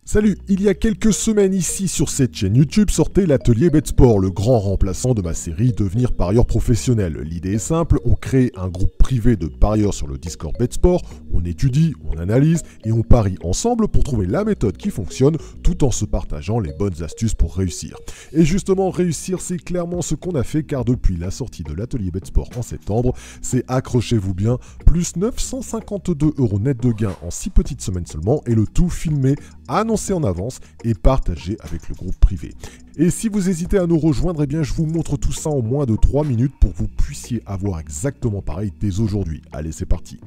Salut, il y a quelques semaines ici sur cette chaîne YouTube sortait l'atelier BetSport, le grand remplaçant de ma série Devenir parieur professionnel. L'idée est simple, on crée un groupe privé de parieurs sur le Discord BetSport, on étudie, on analyse et on parie ensemble pour trouver la méthode qui fonctionne tout en se partageant les bonnes astuces pour réussir. Et justement, réussir c'est clairement ce qu'on a fait car depuis la sortie de l'atelier BetSport en septembre, c'est, accrochez-vous bien, plus 952 € net de gains en 6 petites semaines seulement et le tout filmé, annoncé en avance et partagé avec le groupe privé. Et si vous hésitez à nous rejoindre, eh bien je vous montre tout ça en moins de 3 minutes pour que vous puissiez avoir exactement pareil dès aujourd'hui. Allez, c'est parti.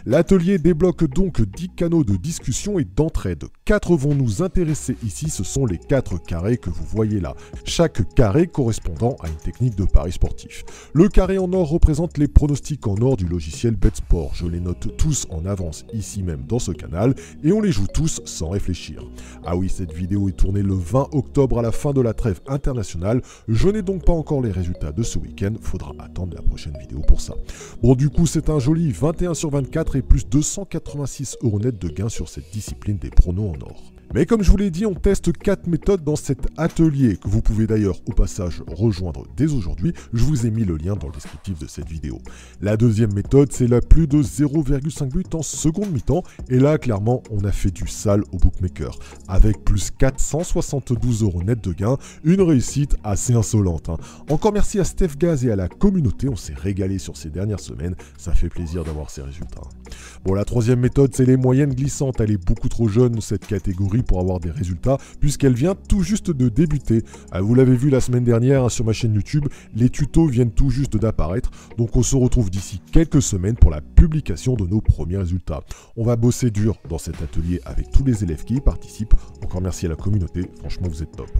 L'atelier débloque donc 10 canaux de discussion et d'entraide. 4 vont nous intéresser ici, ce sont les 4 carrés que vous voyez là. Chaque carré correspondant à une technique de pari sportif. Le carré en or représente les pronostics en or du logiciel BetSport. Je les note tous en avance ici même dans ce canal et on les joue tous sans réfléchir. Ah oui, cette vidéo est tournée le 20 octobre à la fin de la trêve internationale. Je n'ai donc pas encore les résultats de ce week-end, faudra attendre la prochaine vidéo pour ça. Bon, du coup, c'est un joli 21 sur 24 et plus 286 € net de gains sur cette discipline des pronos en or. Mais comme je vous l'ai dit, on teste 4 méthodes dans cet atelier, que vous pouvez d'ailleurs au passage rejoindre dès aujourd'hui. Je vous ai mis le lien dans le descriptif de cette vidéo. La deuxième méthode, c'est la plus de 0,5 buts en seconde mi-temps. Et là, clairement, on a fait du sale au bookmaker. Avec plus 472 € net de gains, une réussite assez insolente. Encore merci à Steph Gaz et à la communauté, on s'est régalé sur ces dernières semaines. Ça fait plaisir d'avoir ces résultats. Bon, la troisième méthode, c'est les moyennes glissantes. Elle est beaucoup trop jeune, cette catégorie, pour avoir des résultats, puisqu'elle vient tout juste de débuter. Vous l'avez vu la semaine dernière sur ma chaîne YouTube, les tutos viennent tout juste d'apparaître, donc on se retrouve d'ici quelques semaines pour la publication de nos premiers résultats. On va bosser dur dans cet atelier avec tous les élèves qui y participent. Encore merci à la communauté, franchement vous êtes top.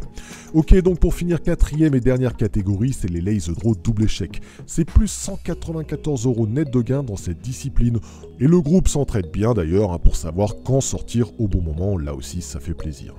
Ok, donc pour finir, quatrième et dernière catégorie, c'est les Lazy Draw double échec. C'est plus 194 € net de gains dans cette discipline. Et le groupe s'entraide bien d'ailleurs pour savoir quand sortir au bon moment, là aussi ça fait plaisir.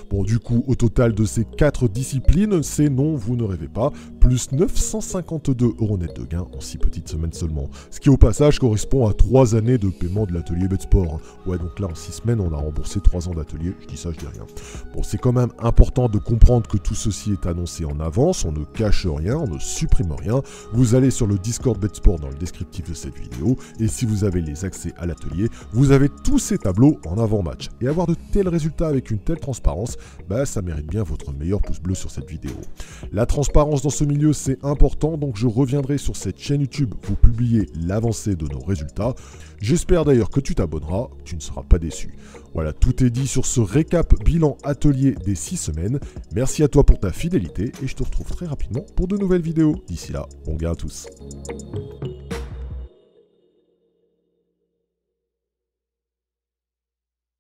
Bon, du coup, au total de ces 4 disciplines, c'est non, vous ne rêvez pas, plus 952 € net de gains en 6 petites semaines seulement. Ce qui au passage correspond à 3 années de paiement de l'atelier BetSport. Ouais, donc là en 6 semaines, on a remboursé 3 ans d'atelier, je dis ça, je dis rien. Bon, c'est quand même important de comprendre que tout ceci est annoncé en avance, on ne cache rien, on ne supprime rien. Vous allez sur le Discord BetSport dans le descriptif de cette vidéo, et si vous avez les accès à l'atelier, vous avez tous ces tableaux en avant-match. Et avoir de tels résultats avec une telle transparence, bah ça mérite bien votre meilleur pouce bleu sur cette vidéo. La transparence dans ce milieu c'est important, donc je reviendrai sur cette chaîne YouTube pour publier l'avancée de nos résultats. J'espère d'ailleurs que tu t'abonneras, tu ne seras pas déçu. Voilà, tout est dit sur ce récap bilan atelier des 6 semaines. Merci à toi pour ta fidélité et je te retrouve très rapidement pour de nouvelles vidéos. D'ici là, bon gain à tous.